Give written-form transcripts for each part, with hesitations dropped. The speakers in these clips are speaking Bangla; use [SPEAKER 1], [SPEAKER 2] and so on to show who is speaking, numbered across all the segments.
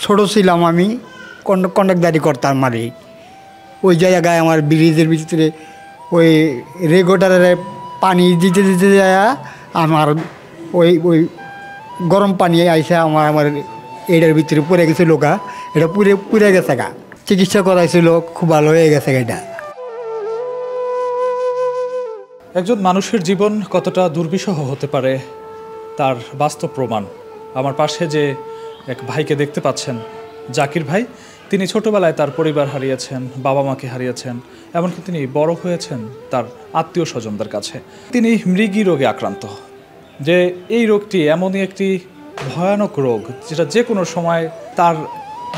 [SPEAKER 1] ছোট ছিলাম আমি কন্ডাক্টদারি করতাম মানে ওই জায়গায় আমার ব্রিজের ভিতরে ওই রেগুলেটরে পানি দিতে দিতে যায় আমার ওই ওই গরম পানি আইসা আমার এটার ভিতরে পড়ে গেছে লোকা এটা পুড়ে গেছে গা চিকিৎসা করাইছিল খুব ভালো হয়ে গেছে এটা।
[SPEAKER 2] একজন মানুষের জীবন কতটা দুর্বিষহ হতে পারে তার বাস্তব প্রমাণ আমার পাশে যে এক ভাইকে দেখতে পাচ্ছেন, জাকির ভাই। তিনি ছোটবেলায় তার পরিবার হারিয়েছেন, বাবা মাকে হারিয়েছেন, এমনকি তিনি বড় হয়েছেন তার আত্মীয় স্বজনদের কাছে। তিনি মৃগী রোগে আক্রান্ত, যে এই রোগটি এমনই একটি ভয়ানক রোগ যেটা যে কোনো সময় তার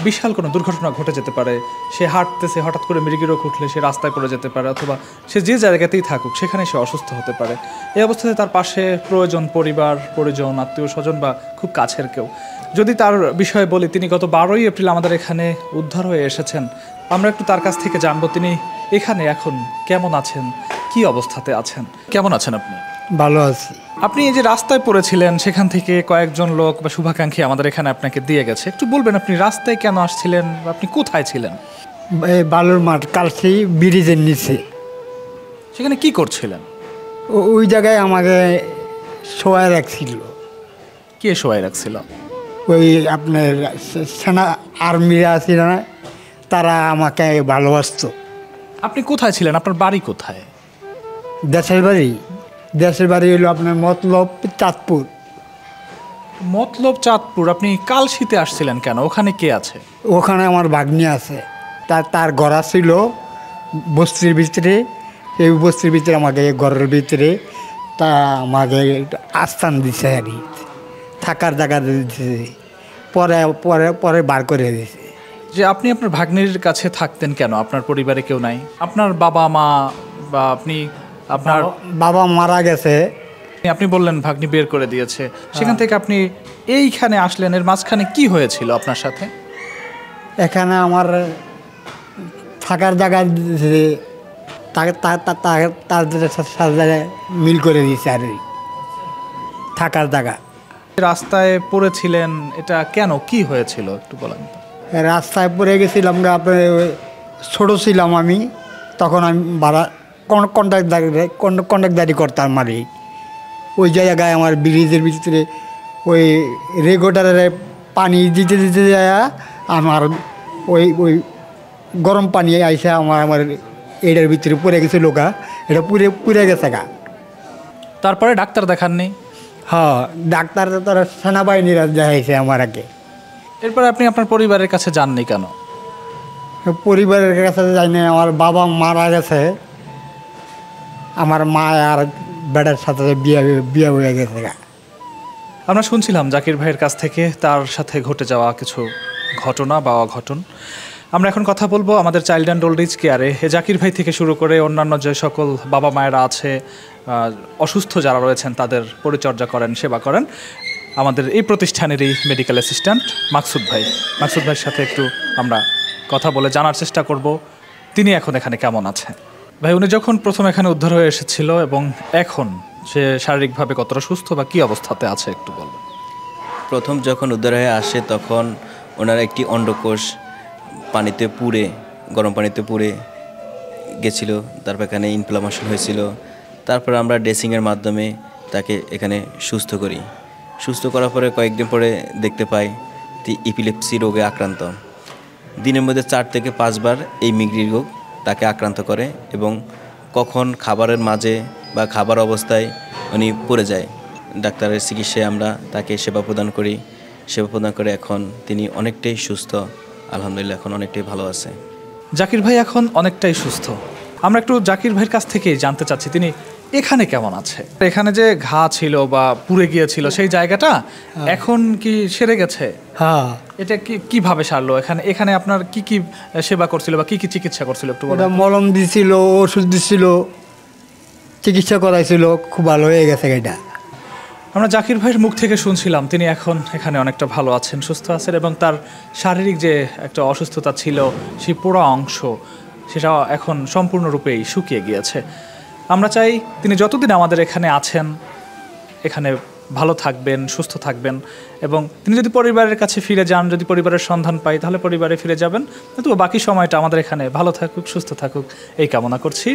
[SPEAKER 2] বিশাল কোনো দুর্ঘটনা ঘটে যেতে পারে। সে হাঁটতেছে, হঠাৎ করে মৃগী রোগ উঠলে সে রাস্তায় পড়ে যেতে পারে, অথবা সে যে জায়গাতেই থাকুক সেখানে সে অসুস্থ হতে পারে। এই অবস্থাতে তার পাশে প্রয়োজন পরিবার পরিজন, আত্মীয় স্বজন বা খুব কাছের কেউ। যদি তার বিষয়ে বলি, তিনি গত 12ই এপ্রিল আমাদের এখানে উদ্ধার হয়ে এসেছেন। আমরা একটু তার কাছ থেকে জানবো তিনি এখানে এখন কেমন আছেন, কি অবস্থাতে আছেন। কেমন আছেন আপনি?
[SPEAKER 1] ভালো আছি।
[SPEAKER 2] আপনি এই যে রাস্তায় পড়েছিলেন, সেখান থেকে কয়েকজন লোক বা শুভাকাঙ্ক্ষী আমাদের এখানে আপনাকে দিয়ে গেছে, একটু বলবেন আপনি রাস্তায় কেন আসছিলেন, আপনি কোথায় ছিলেন?
[SPEAKER 1] বালুর মাঠ কালসি ব্রিজের নিচে।
[SPEAKER 2] সেখানে কি করছিলেন?
[SPEAKER 1] ওই জায়গায় আমাকে শোয়াই রাখছিল।
[SPEAKER 2] কে শোয়াই রাখছিল?
[SPEAKER 1] ওই আপনার সেনা আর্মিরা ছিল না, তারা আমাকে ভালোবাসতো।
[SPEAKER 2] আপনি কোথায় ছিলেন? আপনার বাড়ি কোথায়?
[SPEAKER 1] দেশের বাড়ি হলো আপনার মতলব চাঁদপুর।
[SPEAKER 2] মতলব চাঁদপুর। আপনি কালশীতে আসছিলেন কেন? ওখানে কে আছে?
[SPEAKER 1] ওখানে আমার ভাগ্নি আছে, তার ঘর ছিল বস্তির ভিতরে। এই বস্তির ভিতরে আমাকে ঘরের ভিতরে তা আমাকে আস্থান দিছে আর কি, থাকার জায়গা দিচ্ছে। পরে পরে পরে বার করে দিয়েছে।
[SPEAKER 2] যে আপনি আপনার ভাগ্নির কাছে থাকতেন কেন? আপনার পরিবারে কেউ নাই? আপনার বাবা মা বা আপনার
[SPEAKER 1] বাবা মারা গেছে।
[SPEAKER 2] আপনি বললেন ভাগ্নি বের করে দিয়েছে, সেখান থেকে আপনি এইখানে আসলেন। এর মাঝখানে কি হয়েছিল আপনার সাথে?
[SPEAKER 1] এখানে আমার থাকার জায়গা দিয়েছে, তার সাথে মিল করে দিয়েছে আর থাকার জায়গা।
[SPEAKER 2] রাস্তায় পড়েছিলেন, এটা কেন, কি হয়েছিল একটু বলেন।
[SPEAKER 1] রাস্তায় পড়ে গেছিলাম, আপনার ছোট ছিলাম আমি তখন। আমি ভাড়া কন্ডাক্টদারি করতাম মানে ওই জায়গায় আমার ব্রিজের ভিতরে ওই রেগুলেটরে পানি দিতে দিতে যায় আমার ওই ওই গরম পানি আইসা আমার এটার ভিতরে পড়ে গেছে লোকা এটা পুড়ে গেছে গা।
[SPEAKER 2] তারপরে ডাক্তার দেখাননি?
[SPEAKER 1] হ্যাঁ, ডাক্তার তারা সেনাবাহিনীরা দেখাইছে আমার আগে।
[SPEAKER 2] এরপরে আপনি আপনার পরিবারের কাছে যাননি কেন?
[SPEAKER 1] পরিবারের কাছে যাইনি, আমার বাবা মারা গেছে। আমার মা আর বেটার সাথে বিয়ে হয়ে গেছে গা।
[SPEAKER 2] আমরা শুনছিলাম জাকির ভাইয়ের কাছ থেকে তার সাথে ঘটে যাওয়া কিছু ঘটনা বা অঘটন। আমরা এখন কথা বলবো আমাদের চাইল্ড অ্যান্ড ওল্ড এজ কেয়ারে জাকির ভাই থেকে শুরু করে অন্যান্য যে সকল বাবা মায়েরা আছে, অসুস্থ যারা রয়েছেন তাদের পরিচর্যা করেন, সেবা করেন, আমাদের এই প্রতিষ্ঠানেরই মেডিকেল অ্যাসিস্ট্যান্ট মাকসুদ ভাই। মাকসুদ ভাইয়ের সাথে একটু আমরা কথা বলে জানার চেষ্টা করব তিনি এখন এখানে কেমন আছে। ভাই, উনি যখন প্রথম এখানে উদ্ধার হয়ে এসেছিল এবং এখন সে শারীরিকভাবে কতটা সুস্থ বা কী অবস্থাতে আছে একটু বলবেন।
[SPEAKER 3] প্রথম যখন উদ্ধার হয়ে আসে তখন ওনার একটি অন্ডকোষ পানিতে পুড়ে, গরম পানিতে পুড়ে গেছিল। তারপর এখানে ইনফ্লামেশন হয়েছিল। তারপর আমরা ড্রেসিংয়ের মাধ্যমে তাকে এখানে সুস্থ করি। সুস্থ করার পরে কয়েকদিন পরে দেখতে পাই ইপিলেপসি রোগে আক্রান্ত। দিনের মধ্যে 4 থেকে 5 বার এই মৃগী রোগ তাকে আক্রান্ত করে এবং কখন খাবারের মাঝে বা খাবার অবস্থায় উনি পড়ে যায়। ডাক্তারের চিকিৎসায় আমরা তাকে সেবা প্রদান করি। সেবা প্রদান করে এখন তিনি অনেকটাই সুস্থ, আলহামদুলিল্লাহ এখন অনেকটাই ভালো আছে।
[SPEAKER 2] জাকির ভাই এখন অনেকটাই সুস্থ। আমরা একটু জাকির ভাইয়ের কাছ থেকেই জানতে চাচ্ছি তিনি এখানে কেমন আছে। এখানে যে ঘা ছিল বা পুড়ে গিয়েছিল সেই জায়গাটা এখন কি সেরে গেছে?
[SPEAKER 1] হ্যাঁ।
[SPEAKER 2] এটা কিভাবে সারলো? এখানে আপনার কি কি সেবা করছিল বা কি কি চিকিৎসা করছিল একটু বলুন।
[SPEAKER 1] মলম দিছিল, ওষুধ দিছিল, চিকিৎসা করাইছিল, খুব ভালো হয়ে গেছে এটা।
[SPEAKER 2] আমরা জাকির ভাইয়ের মুখ থেকে শুনছিলাম তিনি এখন এখানে অনেকটা ভালো আছেন, সুস্থ আছেন এবং তার শারীরিক যে একটা অসুস্থতা ছিল সেই পুরো অংশ সেটা এখন সম্পূর্ণরূপেই শুকিয়ে গিয়েছে। আমরা চাই তিনি যতদিন আমাদের এখানে আছেন, এখানে ভালো থাকবেন, সুস্থ থাকবেন এবং তিনি যদি পরিবারের কাছে ফিরে যান, যদি পরিবারের সন্ধান পাই তাহলে পরিবারে ফিরে যাবেন, কিন্তু বাকি সময়টা আমাদের এখানে ভালো থাকুক, সুস্থ থাকুক এই কামনা করছি।